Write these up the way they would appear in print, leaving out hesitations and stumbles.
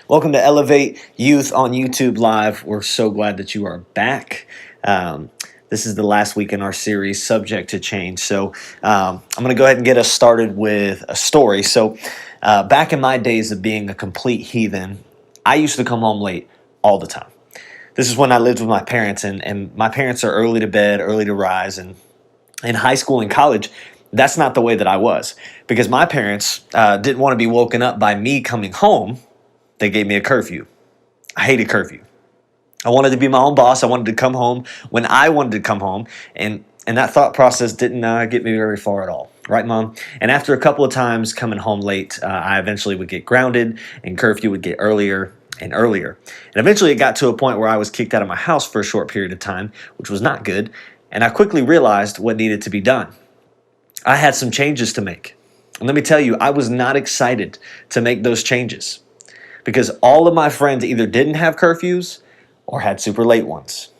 Welcome to Elevate Youth on YouTube Live. We're so glad that you are back. This is the last week in our series, Subject to Change. So I'm going to go ahead and get us started with a story. Back in my days of being a complete heathen, I used to come home late all the time. This is when I lived with my parents, and my parents are early to bed, early to rise. And in high school and college, that's not the way that I was, because my parents didn't want to be woken up by me coming home. They gave me a curfew. I hated curfew. I wanted to be my own boss. I wanted to come home when I wanted to come home. And that thought process didn't get me very far at all. Right, Mom? And after a couple of times coming home late, I eventually would get grounded and curfew would get earlier and earlier. And eventually it got to a point where I was kicked out of my house for a short period of time, which was not good. And I quickly realized what needed to be done. I had some changes to make. And let me tell you, I was not excited to make those changes, because all of my friends either didn't have curfews or had super late ones.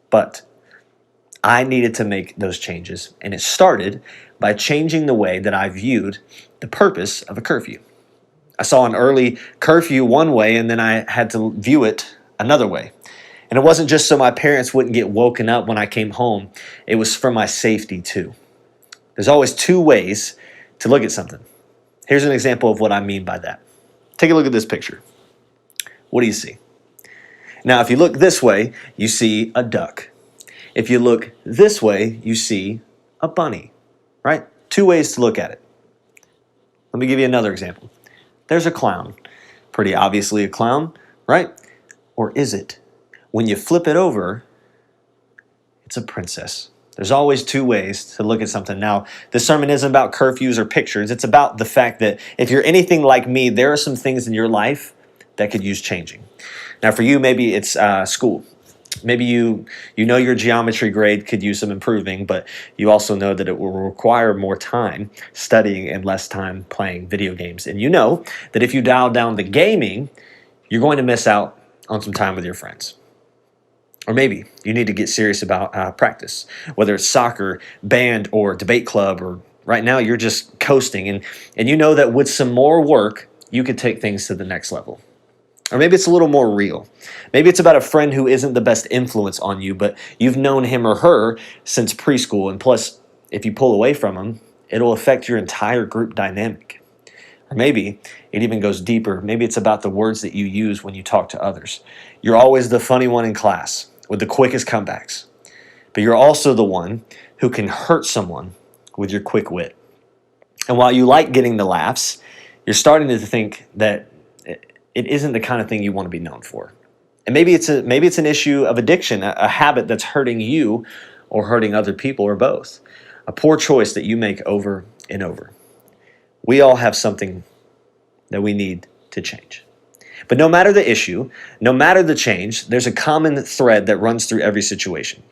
But I needed to make those changes, and it started by changing the way that I viewed the purpose of a curfew. I saw an early curfew one way, and then I had to view it another way. And it wasn't just so my parents wouldn't get woken up when I came home. It was for my safety too. There's always two ways to look at something. Here's an example of what I mean by that. Take a look at this picture. What do you see? Now, if you look this way, you see a duck. If you look this way, you see a bunny, right? Two ways to look at it. Let me give you another example. There's a clown. Pretty obviously a clown, right? Or is it? When you flip it over, it's a princess. There's always two ways to look at something. Now, this sermon isn't about curfews or pictures. It's about the fact that if you're anything like me, there are some things in your life that could use changing. Now, for you, maybe it's school. Maybe you know your geometry grade could use some improving, but you also know that it will require more time studying and less time playing video games. And you know that if you dial down the gaming, you're going to miss out on some time with your friends. Or maybe you need to get serious about practice, whether it's soccer, band, or debate club, or right now you're just coasting. And you know that with some more work, you could take things to the next level. Or maybe it's a little more real. Maybe it's about a friend who isn't the best influence on you, but you've known him or her since preschool. And plus, if you pull away from them, it'll affect your entire group dynamic. Or maybe it even goes deeper. Maybe it's about the words that you use when you talk to others. You're always the funny one in class with the quickest comebacks, but you're also the one who can hurt someone with your quick wit. And while you like getting the laughs, you're starting to think that it isn't the kind of thing you want to be known for. And maybe it's an issue of addiction, a habit that's hurting you or hurting other people, or both. A poor choice that you make over and over. We all have something that we need to change. But no matter the issue, no matter the change, there's a common thread that runs through every situation.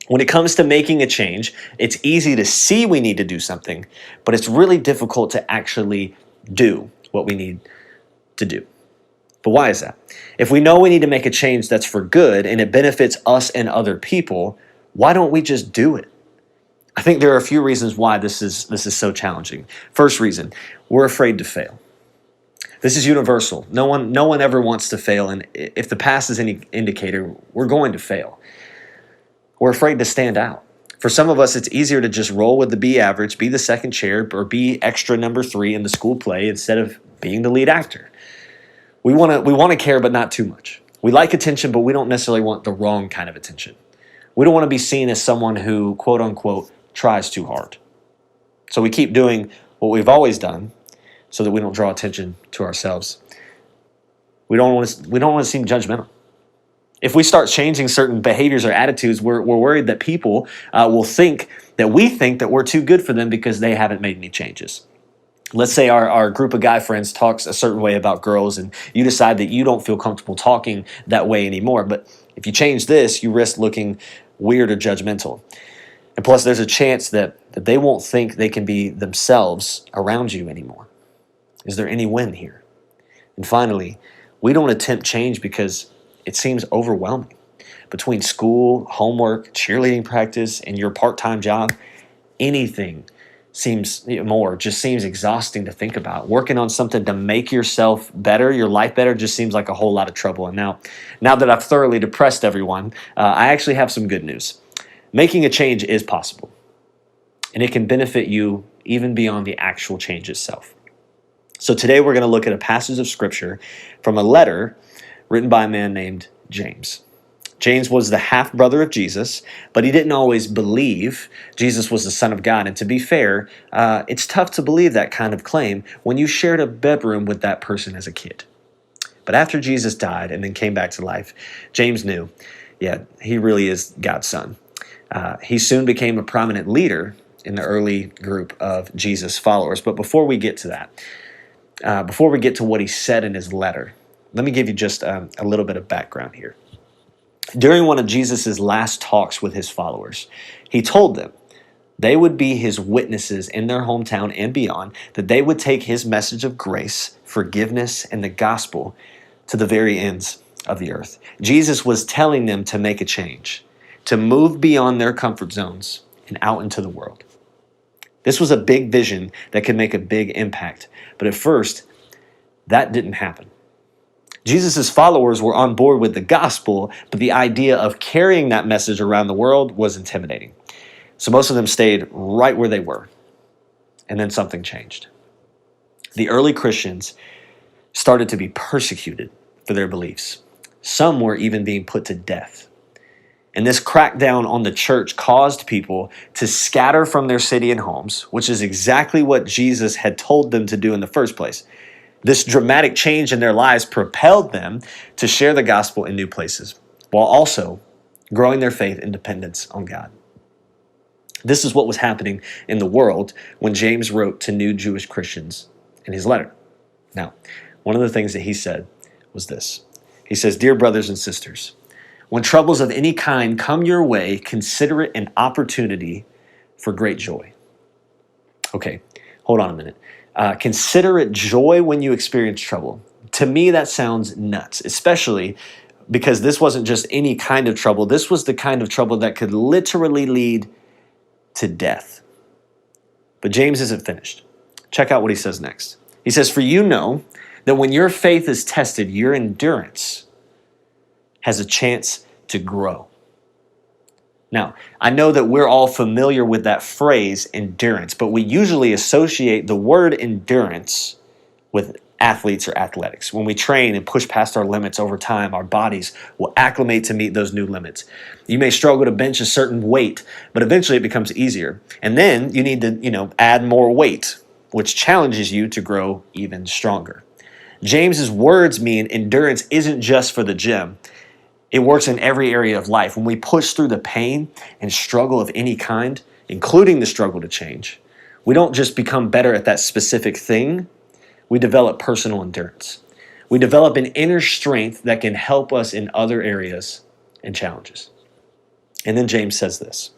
When it comes to making a change, it's easy to see we need to do something, but it's really difficult to actually do what we need to do. But why is that? If we know we need to make a change that's for good and it benefits us and other people, why don't we just do it? I think there are a few reasons why this is so challenging. First reason, we're afraid to fail. This is universal. No one ever wants to fail, and if the past is any indicator, we're going to fail. We're afraid to stand out. For some of us, it's easier to just roll with the B average, be the second chair, or be extra number 3 in the school play instead of being the lead actor. We want to care, but not too much. We like attention, but we don't necessarily want the wrong kind of attention. We don't want to be seen as someone who, quote unquote, tries too hard. So we keep doing what we've always done so that we don't draw attention to ourselves. We don't want to seem judgmental. If we start changing certain behaviors or attitudes, we're worried that people will think that we think that we're too good for them because they haven't made any changes. Let's say our group of guy friends talks a certain way about girls, and you decide that you don't feel comfortable talking that way anymore. But if you change this, you risk looking weird or judgmental. And plus, there's a chance that they won't think they can be themselves around you anymore. Is there any win here? And finally, we don't attempt change because it seems overwhelming. Between school, homework, cheerleading practice, and your part-time job, anything seems more just seems exhausting to think about. Working on something to make yourself better, your life better, just seems like a whole lot of trouble. And now that I've thoroughly depressed everyone, I actually have some good news. Making a change is possible, and it can benefit you even beyond the actual change itself. So today we're going to look at a passage of scripture from a letter written by a man named James. James was the half-brother of Jesus, but he didn't always believe Jesus was the Son of God. And to be fair, it's tough to believe that kind of claim when you shared a bedroom with that person as a kid. But after Jesus died and then came back to life, James knew, yeah, he really is God's son. He soon became a prominent leader in the early group of Jesus followers. But before we get to that, before we get to what he said in his letter, let me give you just a little bit of background here. During one of Jesus' last talks with his followers, he told them they would be his witnesses in their hometown and beyond, that they would take his message of grace, forgiveness, and the gospel to the very ends of the earth. Jesus was telling them to make a change, to move beyond their comfort zones and out into the world. This was a big vision that could make a big impact, but at first, that didn't happen. Jesus' followers were on board with the gospel, but the idea of carrying that message around the world was intimidating. So most of them stayed right where they were. And then something changed. The early Christians started to be persecuted for their beliefs. Some were even being put to death. And this crackdown on the church caused people to scatter from their city and homes, which is exactly what Jesus had told them to do in the first place. This dramatic change in their lives propelled them to share the gospel in new places, while also growing their faith and dependence on God. This is what was happening in the world when James wrote to new Jewish Christians in his letter. Now, one of the things that he said was this. He says, "Dear brothers and sisters, when troubles of any kind come your way, consider it an opportunity for great joy." Okay, hold on a minute. Consider it joy when you experience trouble. To me, that sounds nuts, especially because this wasn't just any kind of trouble. This was the kind of trouble that could literally lead to death. But James isn't finished. Check out what he says next. He says, "For you know that when your faith is tested, your endurance has a chance to grow." Now, I know that we're all familiar with that phrase, endurance, but we usually associate the word endurance with athletes or athletics. When we train and push past our limits over time, our bodies will acclimate to meet those new limits. You may struggle to bench a certain weight, but eventually it becomes easier. And then you need to, add more weight, which challenges you to grow even stronger. James's words mean endurance isn't just for the gym. It works in every area of life. When we push through the pain and struggle of any kind, including the struggle to change, we don't just become better at that specific thing, we develop personal endurance. We develop an inner strength that can help us in other areas and challenges. And then James says this,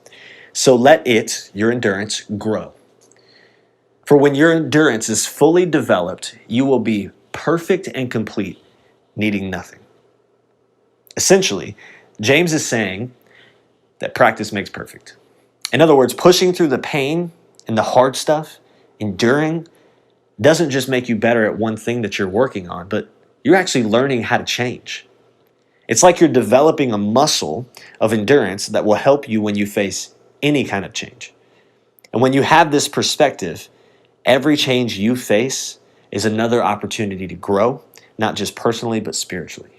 "So let it, your endurance, grow. For when your endurance is fully developed, you will be perfect and complete, needing nothing." Essentially, James is saying that practice makes perfect. In other words, pushing through the pain and the hard stuff, enduring, doesn't just make you better at one thing that you're working on, but you're actually learning how to change. It's like you're developing a muscle of endurance that will help you when you face any kind of change. And when you have this perspective, every change you face is another opportunity to grow, not just personally, but spiritually.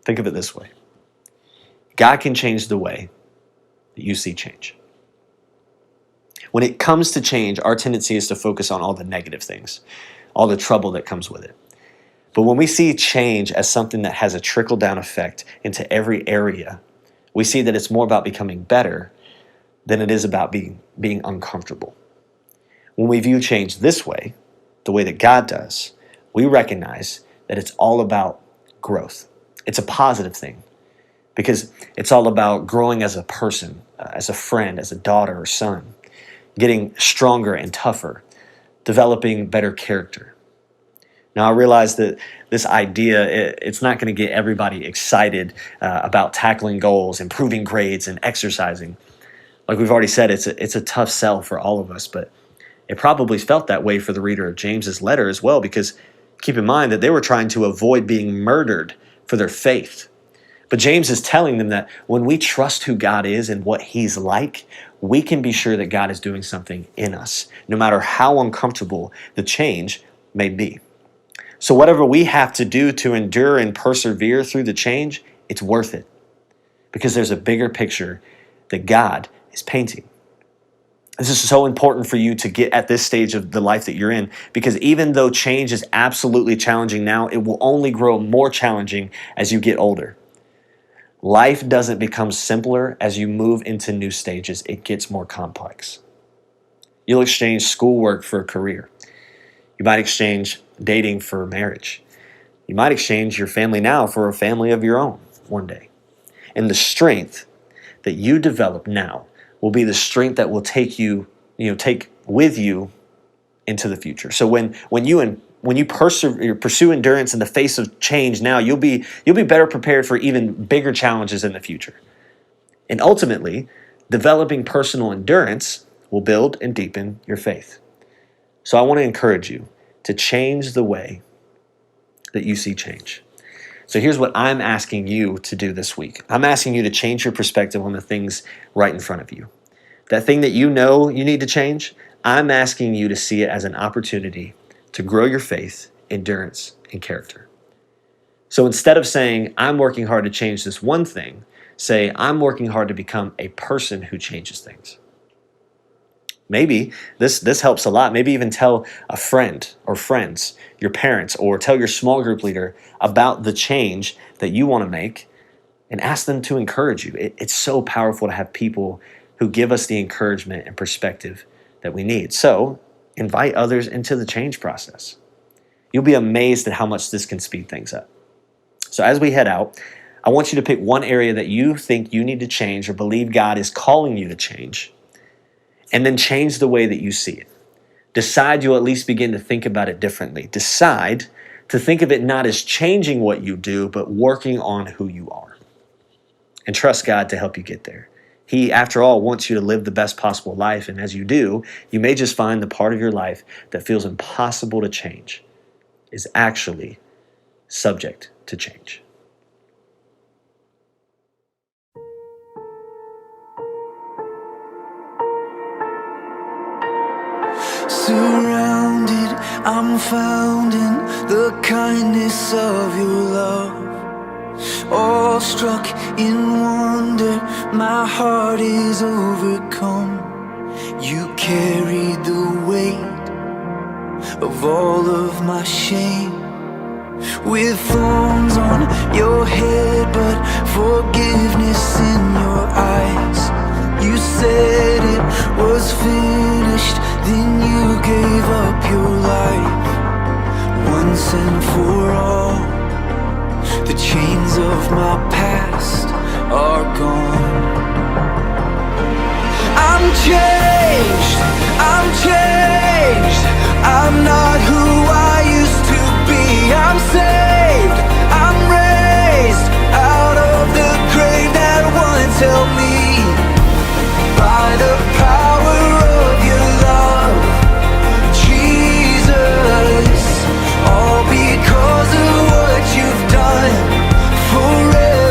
Think of it this way. God can change the way that you see change. When it comes to change, our tendency is to focus on all the negative things, all the trouble that comes with it. But when we see change as something that has a trickle-down effect into every area, we see that it's more about becoming better than it is about being uncomfortable. When we view change this way, the way that God does, we recognize that it's all about growth. It's a positive thing because it's all about growing as a person, as a friend, as a daughter or son, getting stronger and tougher, developing better character. Now, I realize that this idea, it's not going to get everybody excited about tackling goals, improving grades, and exercising. Like we've already said, it's a tough sell for all of us, but It probably felt that way for the reader of James's letter as well, because keep in mind that they were trying to avoid being murdered for their faith. But James is telling them that when we trust who God is and what he's like, we can be sure that God is doing something in us, no matter how uncomfortable the change may be. So whatever we have to do to endure and persevere through the change, it's worth it, because there's a bigger picture that God is painting. This is so important for you to get at this stage of the life that you're in, because even though change is absolutely challenging now, it will only grow more challenging as you get older. Life doesn't become simpler as you move into new stages. It gets more complex. You'll exchange schoolwork for a career. You might exchange dating for marriage. You might exchange your family now for a family of your own one day. And the strength that you develop now will be the strength that will take with you into the future. So when you pursue endurance in the face of change now, you'll be better prepared for even bigger challenges in the future. And ultimately, developing personal endurance will build and deepen your faith. So I want to encourage you to change the way that you see change. So here's what I'm asking you to do this week. I'm asking you to change your perspective on the things right in front of you. That thing that you know you need to change, I'm asking you to see it as an opportunity to grow your faith, endurance, and character. So instead of saying, I'm working hard to change this one thing, say, I'm working hard to become a person who changes things. Maybe this helps a lot. Maybe even tell a friend or friends, your parents, or tell your small group leader about the change that you want to make and ask them to encourage you. It's so powerful to have people who give us the encouragement and perspective that we need. So invite others into the change process. You'll be amazed at how much this can speed things up. So as we head out, I want you to pick one area that you think you need to change or believe God is calling you to change, and then change the way that you see it. Decide you'll at least begin to think about it differently. Decide to think of it not as changing what you do, but working on who you are. And trust God to help you get there. He, after all, wants you to live the best possible life, and as you do, you may just find the part of your life that feels impossible to change is actually subject to change. Surrounded, I'm found in the kindness of your love. Awestruck in wonder, my heart is overcome. You carried the weight of all of my shame, with thorns on your head, but forgiveness in your eyes. You said it was finished, then you gave up your life once and for all. The chains of my past are gone. I'm changed, I'm changed. I'm not who I used to be. I'm saved, I'm raised out of the grave that once held me. By the power of your love, Jesus, all because of what you've done forever.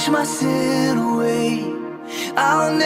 wash my sin away. I'll